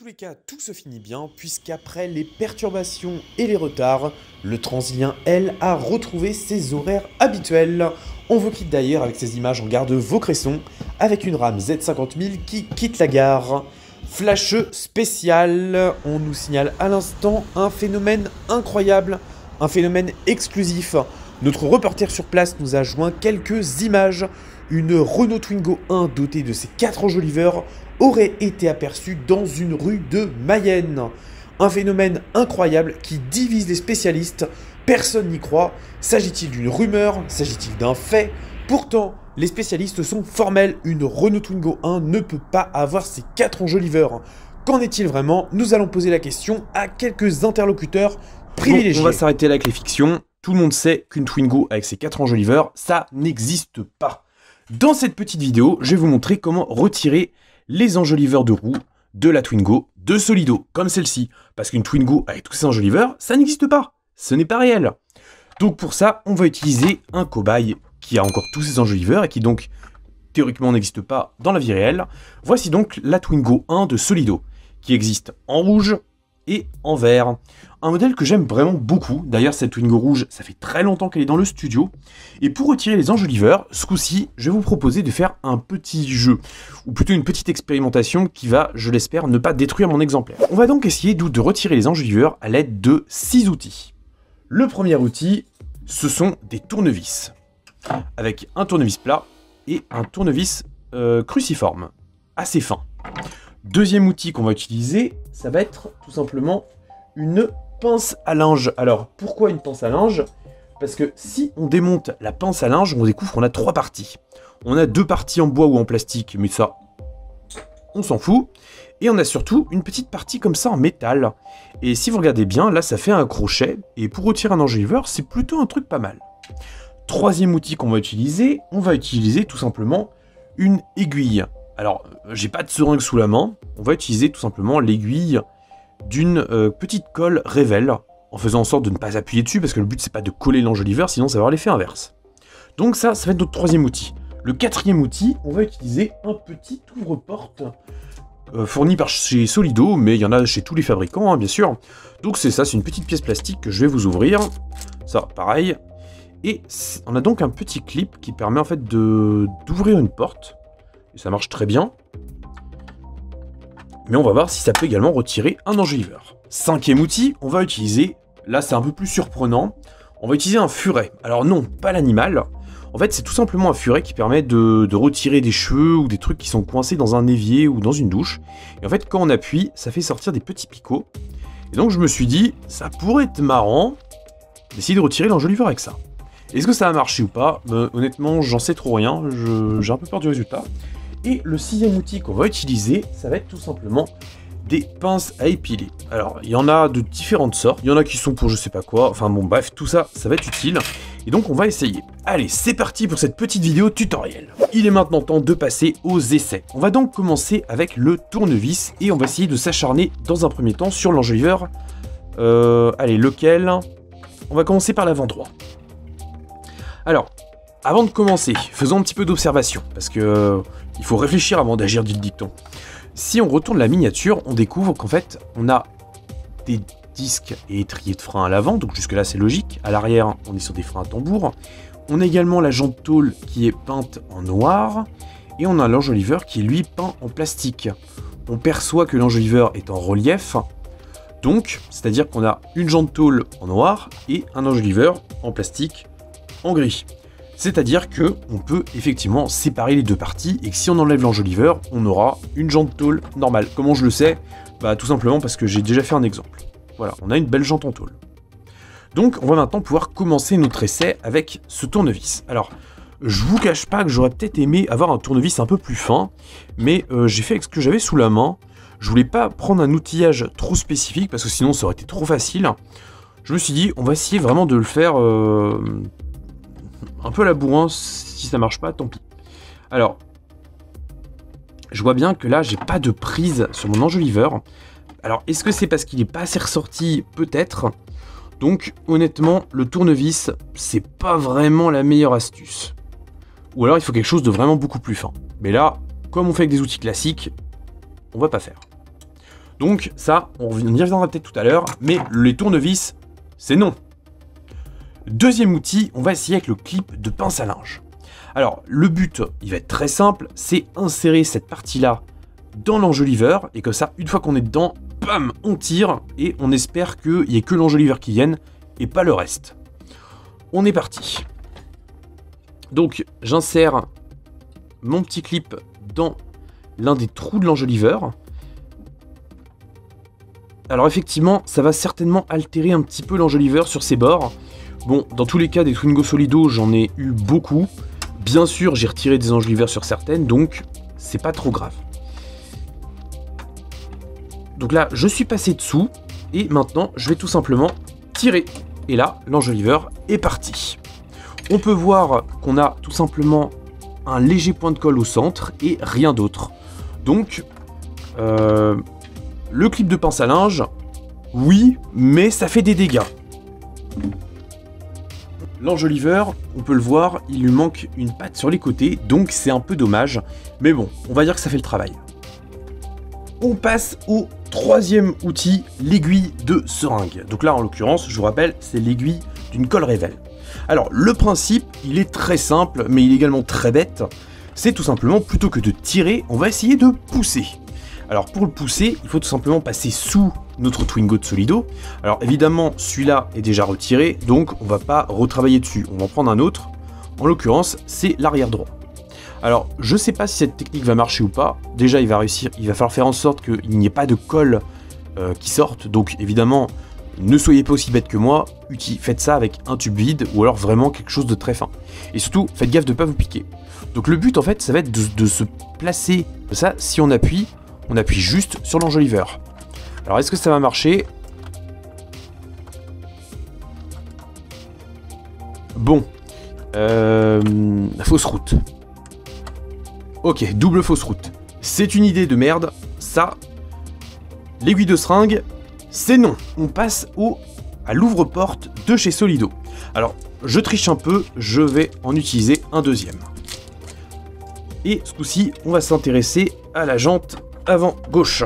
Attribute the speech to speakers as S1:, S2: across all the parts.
S1: les cas, tout se finit bien, puisqu'après les perturbations et les retards, le Transilien, elle, a retrouvé ses horaires habituels. On vous quitte d'ailleurs avec ces images en gare de Vaucresson, avec une rame Z50 000 qui quitte la gare. Flash spécial, on nous signale à l'instant un phénomène incroyable, un phénomène exclusif. Notre reporter sur place nous a joint quelques images. Une Renault Twingo 1 dotée de ses 4 enjoliveurs aurait été aperçue dans une rue de Mayenne. Un phénomène incroyable qui divise les spécialistes, personne n'y croit. S'agit-il d'une rumeur? S'agit-il d'un fait? Pourtant, les spécialistes sont formels, une Renault Twingo 1 ne peut pas avoir ses 4 enjoliveurs. Qu'en est-il vraiment? Nous allons poser la question à quelques interlocuteurs privilégiés.
S2: Bon, on va s'arrêter là avec les fictions. Tout le monde sait qu'une Twingo avec ses 4 enjoliveurs, ça n'existe pas. Dans cette petite vidéo, je vais vous montrer comment retirer les enjoliveurs de roue de la Twingo de Solido, comme celle-ci. Parce qu'une Twingo avec tous ces enjoliveurs, ça n'existe pas. Ce n'est pas réel. Donc pour ça, on va utiliser un cobaye qui a encore tous ces enjoliveurs et qui donc, théoriquement, n'existe pas dans la vie réelle. Voici donc la Twingo 1 de Solido, qui existe en rouge et en vert. Un modèle que j'aime vraiment beaucoup. D'ailleurs, cette Twingo rouge, ça fait très longtemps qu'elle est dans le studio. Et pour retirer les enjoliveurs, ce coup-ci, je vais vous proposer de faire un petit jeu, ou plutôt une petite expérimentation qui va, je l'espère, ne pas détruire mon exemplaire. On va donc essayer de retirer les enjoliveurs à l'aide de 6 outils. Le premier outil, ce sont des tournevis, avec un tournevis plat et un tournevis cruciforme, assez fin. Deuxième outil qu'on va utiliser, ça va être tout simplement une pince à linge. Alors, pourquoi une pince à linge? Parce que si on démonte la pince à linge, on découvre qu'on a 3 parties. On a 2 parties en bois ou en plastique, mais ça, on s'en fout. Et on a surtout une petite partie comme ça en métal. Et si vous regardez bien, là, ça fait un crochet. Et pour retirer un enjoliveur, c'est plutôt un truc pas mal. Troisième outil qu'on va utiliser, on va utiliser tout simplement une aiguille. Alors, j'ai pas de seringue sous la main. On va utiliser tout simplement l'aiguille d'une petite colle Révèle, en faisant en sorte de ne pas appuyer dessus, parce que le but c'est pas de coller l'enjoliveur, sinon ça va avoir l'effet inverse. Donc ça va être notre troisième outil. Le quatrième outil, on va utiliser un petit ouvre-porte fourni par chez Solido, mais il y en a chez tous les fabricants, hein, bien sûr. Donc c'est ça, c'est une petite pièce plastique que je vais vous ouvrir. Ça, pareil. Et on a donc un petit clip qui permet en fait d'ouvrir une porte. Et ça marche très bien. Mais on va voir si ça peut également retirer un enjoliveur. Cinquième outil, on va utiliser, là c'est un peu plus surprenant, on va utiliser un furet. Alors non, pas l'animal. En fait, c'est tout simplement un furet qui permet de retirer des cheveux ou des trucs qui sont coincés dans un évier ou dans une douche. Et en fait, quand on appuie, ça fait sortir des petits picots. Et donc je me suis dit, ça pourrait être marrant d'essayer de retirer l'enjoliveur avec ça. Est-ce que ça a marché ou pas? Honnêtement, j'en sais trop rien, j'ai un peu peur du résultat. Et le sixième outil qu'on va utiliser, ça va être tout simplement des pinces à épiler. Alors, il y en a de différentes sortes, il y en a qui sont pour je sais pas quoi, enfin bon bref, tout ça, ça va être utile. Et donc on va essayer. Allez, c'est parti pour cette petite vidéo tutoriel. Il est maintenant temps de passer aux essais. On va donc commencer avec le tournevis et on va essayer de s'acharner dans un premier temps sur l'enjoliveur. Allez, lequel? On va commencer par l'avant-droit. Alors, avant de commencer, faisons un petit peu d'observation, parce que il faut réfléchir avant d'agir, dit le dicton. Si on retourne la miniature, on découvre qu'en fait, on a des disques et étriers de frein à l'avant, donc jusque là c'est logique. À l'arrière, on est sur des freins à tambour. On a également la jante tôle qui est peinte en noir, et on a l'enjoliveur qui est lui peint en plastique. On perçoit que l'enjoliveur est en relief, donc c'est-à-dire qu'on a une jante tôle en noir et un enjoliveur en plastique en gris. C'est-à-dire que on peut effectivement séparer les deux parties et que si on enlève l'enjoliveur, on aura une jante tôle normale. Comment je le sais? Bah tout simplement parce que j'ai déjà fait un exemple. Voilà, on a une belle jante en tôle. Donc on va maintenant pouvoir commencer notre essai avec ce tournevis. Alors, je vous cache pas que j'aurais peut-être aimé avoir un tournevis un peu plus fin, mais j'ai fait avec ce que j'avais sous la main. Je voulais pas prendre un outillage trop spécifique parce que sinon ça aurait été trop facile. Je me suis dit, on va essayer vraiment de le faire un peu à la bourrin, si ça marche pas, tant pis. Alors, je vois bien que là, j'ai pas de prise sur mon enjoliveur. Alors, est-ce que c'est parce qu'il est pas assez ressorti? Peut-être. Donc, honnêtement, le tournevis, c'est pas vraiment la meilleure astuce. Ou alors, il faut quelque chose de vraiment beaucoup plus fin. Mais là, comme on fait avec des outils classiques, on va pas faire. Donc ça, on y reviendra peut-être tout à l'heure, mais les tournevis, c'est non. Deuxième outil, on va essayer avec le clip de pince à linge. Alors, le but, il va être très simple, c'est insérer cette partie-là dans l'enjoliveur, et que ça, une fois qu'on est dedans, bam, on tire, et on espère qu'il n'y ait que l'enjoliveur qui vienne, et pas le reste. On est parti. Donc, j'insère mon petit clip dans l'un des trous de l'enjoliveur. Alors effectivement, ça va certainement altérer un petit peu l'enjoliveur sur ses bords. Bon, dans tous les cas, des Twingo Solido, j'en ai eu beaucoup. Bien sûr, j'ai retiré des enjoliveurs sur certaines, donc c'est pas trop grave. Donc là, je suis passé dessous, et maintenant, je vais tout simplement tirer. Et là, l'enjoliveur est parti. On peut voir qu'on a tout simplement un léger point de colle au centre, et rien d'autre. Donc, le clip de pince à linge, oui, mais ça fait des dégâts. L'enjoliveur, on peut le voir, il lui manque une patte sur les côtés, donc c'est un peu dommage. Mais bon, on va dire que ça fait le travail. On passe au troisième outil, l'aiguille de seringue. Donc là, en l'occurrence, je vous rappelle, c'est l'aiguille d'une colle Rével. Alors, le principe, il est très simple, mais il est également très bête. C'est tout simplement, plutôt que de tirer, on va essayer de pousser. Alors pour le pousser, il faut tout simplement passer sous notre Twingo de Solido. Alors évidemment, celui-là est déjà retiré, donc on va pas retravailler dessus. On va en prendre un autre. En l'occurrence, c'est l'arrière droit. Alors, je sais pas si cette technique va marcher ou pas. Déjà, il va falloir faire en sorte qu'il n'y ait pas de colle qui sorte. Donc évidemment, ne soyez pas aussi bête que moi. Faites ça avec un tube vide ou alors vraiment quelque chose de très fin. Et surtout, faites gaffe de ne pas vous piquer. Donc le but en fait, ça va être de se placer. Ça, si on appuie juste sur l'enjoliveur. Alors est-ce que ça va marcher? Bon. Fausse route. Ok, double fausse route. C'est une idée de merde. Ça, l'aiguille de seringue, c'est non. On passe à l'ouvre-porte de chez Solido. Alors, je triche un peu, je vais en utiliser un deuxième. Et ce coup-ci, on va s'intéresser à la jante avant gauche.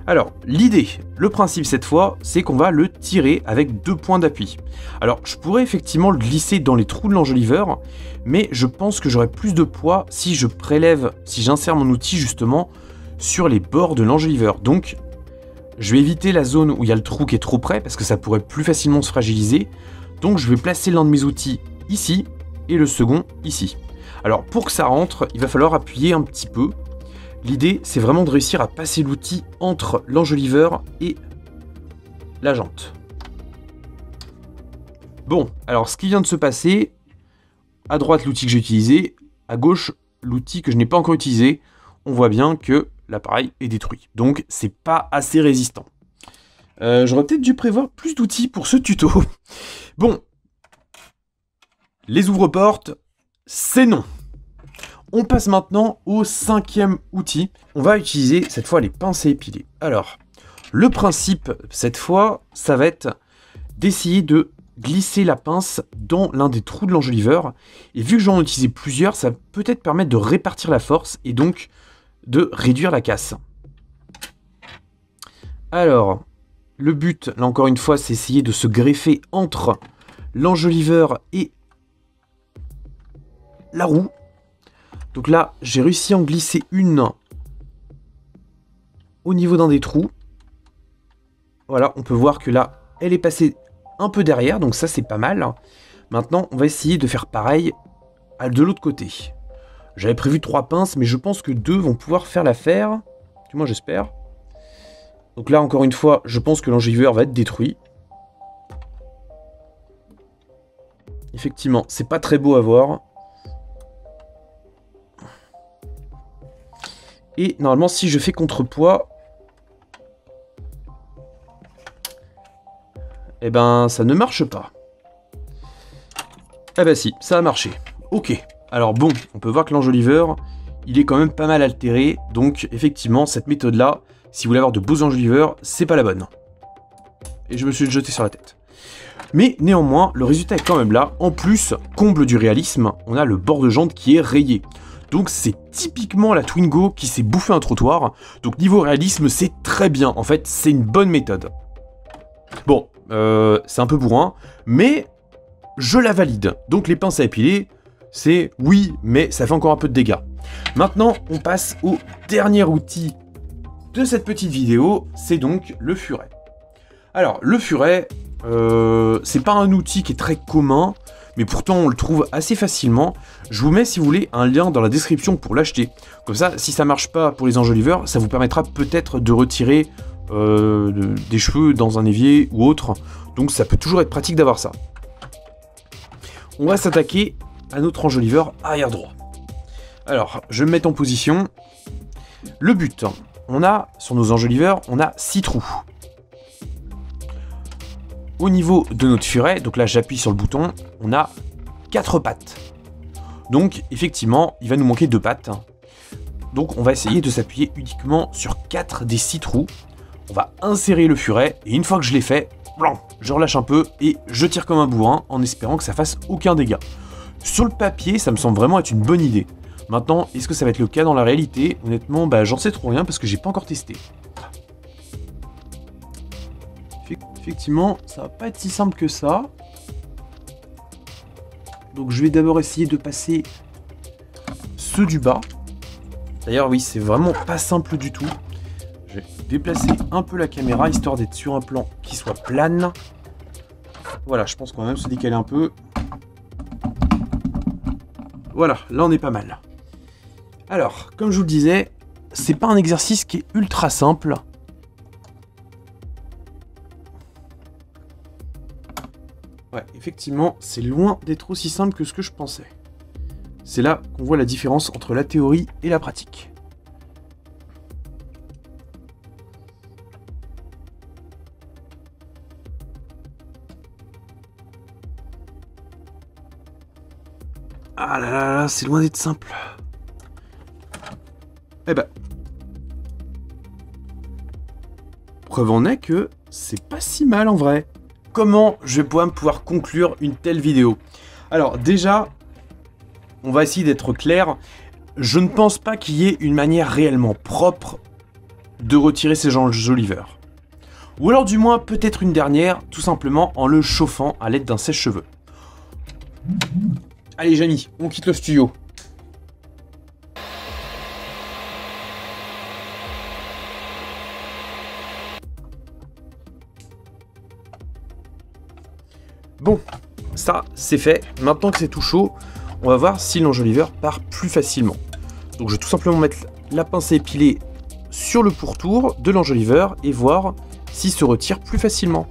S2: Alors, l'idée, le principe cette fois, c'est qu'on va le tirer avec 2 points d'appui. Alors, je pourrais effectivement le glisser dans les trous de l'enjoliveur, mais je pense que j'aurai plus de poids si j'insère mon outil justement sur les bords de l'enjoliveur. Donc, je vais éviter la zone où il y a le trou qui est trop près, parce que ça pourrait plus facilement se fragiliser. Donc, je vais placer l'un de mes outils ici, et le second ici. Alors, pour que ça rentre, il va falloir appuyer un petit peu. L'idée, c'est vraiment de réussir à passer l'outil entre l'enjoliveur et la jante. Bon, alors ce qui vient de se passer, à droite l'outil que j'ai utilisé, à gauche l'outil que je n'ai pas encore utilisé, on voit bien que l'appareil est détruit. Donc c'est pas assez résistant. J'aurais peut-être dû prévoir plus d'outils pour ce tuto. Bon, les ouvre-portes, c'est non. On passe maintenant au 5e outil. On va utiliser cette fois les pinces à épiler. Alors, le principe cette fois, ça va être d'essayer de glisser la pince dans l'un des trous de l'enjoliveur. Et vu que j'en ai utilisé plusieurs, ça va peut-être permettre de répartir la force et donc de réduire la casse. Alors, le but, là encore une fois, c'est essayer de se greffer entre l'enjoliveur et la roue. Donc là, j'ai réussi à en glisser une au niveau d'un des trous. Voilà, on peut voir que là, elle est passée un peu derrière, donc ça c'est pas mal. Maintenant, on va essayer de faire pareil de l'autre côté. J'avais prévu 3 pinces, mais je pense que 2 vont pouvoir faire l'affaire. Du moins, j'espère. Donc là, encore une fois, je pense que l'enjoliveur va être détruit. Effectivement, c'est pas très beau à voir. Et normalement, si je fais contrepoids, eh ben, ça ne marche pas. Eh ben si, ça a marché. Ok. Alors bon, on peut voir que l'enjoliveur, il est quand même pas mal altéré. Donc effectivement, cette méthode-là, si vous voulez avoir de beaux enjoliveurs, c'est pas la bonne. Et je me suis jeté sur la tête. Mais néanmoins, le résultat est quand même là. En plus, comble du réalisme, on a le bord de jante qui est rayé. Donc c'est typiquement la Twingo qui s'est bouffé un trottoir. Donc niveau réalisme, c'est très bien. En fait, c'est une bonne méthode. Bon, c'est un peu bourrin, mais je la valide. Donc les pinces à épiler, c'est oui, mais ça fait encore un peu de dégâts. Maintenant, on passe au dernier outil de cette petite vidéo, c'est donc le furet. Alors, le furet, c'est pas un outil qui est très commun, mais pourtant on le trouve assez facilement. Je vous mets, si vous voulez, un lien dans la description pour l'acheter. Comme ça, si ça marche pas pour les enjoliveurs, ça vous permettra peut-être de retirer des cheveux dans un évier ou autre. Donc ça peut toujours être pratique d'avoir ça. On va s'attaquer à notre enjoliveur arrière droit. Alors, je vais me mettre en position. Le but, on a, sur nos enjoliveurs, on a 6 trous. Au niveau de notre furet, donc là j'appuie sur le bouton, on a 4 pattes. Donc effectivement, il va nous manquer 2 pattes. Donc on va essayer de s'appuyer uniquement sur 4 des 6 trous. On va insérer le furet, et une fois que je l'ai fait, je relâche un peu et je tire comme un bourrin en espérant que ça fasse aucun dégât. Sur le papier, ça me semble vraiment être une bonne idée. Maintenant, est-ce que ça va être le cas dans la réalité? Honnêtement, j'en sais trop rien parce que j'ai pas encore testé. Effectivement, ça va pas être si simple que ça. Donc je vais d'abord essayer de passer ceux du bas. D'ailleurs, oui, c'est vraiment pas simple du tout. Je vais déplacer un peu la caméra, histoire d'être sur un plan qui soit plane. Voilà, je pense qu'on va même se décaler un peu. Voilà, là on est pas mal. Alors, comme je vous le disais, c'est pas un exercice qui est ultra simple. Ouais, effectivement, c'est loin d'être aussi simple que ce que je pensais. C'est là qu'on voit la différence entre la théorie et la pratique. Ah là là là, c'est loin d'être simple. Eh ben, preuve en est que c'est pas si mal en vrai. Comment je vais pouvoir conclure une telle vidéo? Alors déjà, on va essayer d'être clair. Je ne pense pas qu'il y ait une manière réellement propre de retirer ces enjoliveurs. Ou alors du moins peut-être une dernière, tout simplement en le chauffant à l'aide d'un sèche-cheveux. Allez Jamy, on quitte le studio. Bon, ça c'est fait. Maintenant que c'est tout chaud, on va voir si l'enjoliveur part plus facilement. Donc je vais tout simplement mettre la pince à épiler sur le pourtour de l'enjoliveur et voir s'il se retire plus facilement.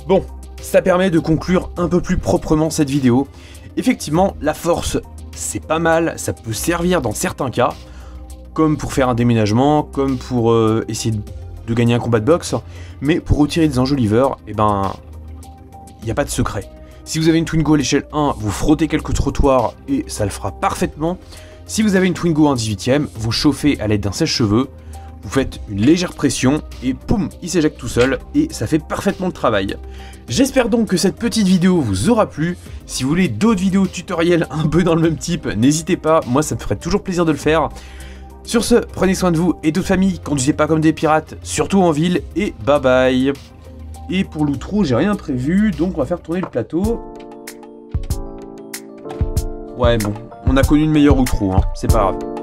S2: Bon, ça permet de conclure un peu plus proprement cette vidéo. Effectivement, la force, c'est pas mal, ça peut servir dans certains cas, comme pour faire un déménagement, comme pour essayer de gagner un combat de boxe, mais pour retirer des enjoliveurs, eh ben, il n'y a pas de secret. Si vous avez une Twingo à l'échelle 1, vous frottez quelques trottoirs et ça le fera parfaitement. Si vous avez une Twingo en 18ème, vous chauffez à l'aide d'un sèche-cheveux, vous faites une légère pression et poum, il s'éjecte tout seul et ça fait parfaitement le travail. J'espère donc que cette petite vidéo vous aura plu. Si vous voulez d'autres vidéos tutoriels un peu dans le même type, n'hésitez pas, moi ça me ferait toujours plaisir de le faire. Sur ce, prenez soin de vous et de votre famille, conduisez pas comme des pirates, surtout en ville, et bye bye. Et pour l'outro, j'ai rien prévu, donc on va faire tourner le plateau. Ouais bon, on a connu une meilleure outro, hein, c'est pas grave.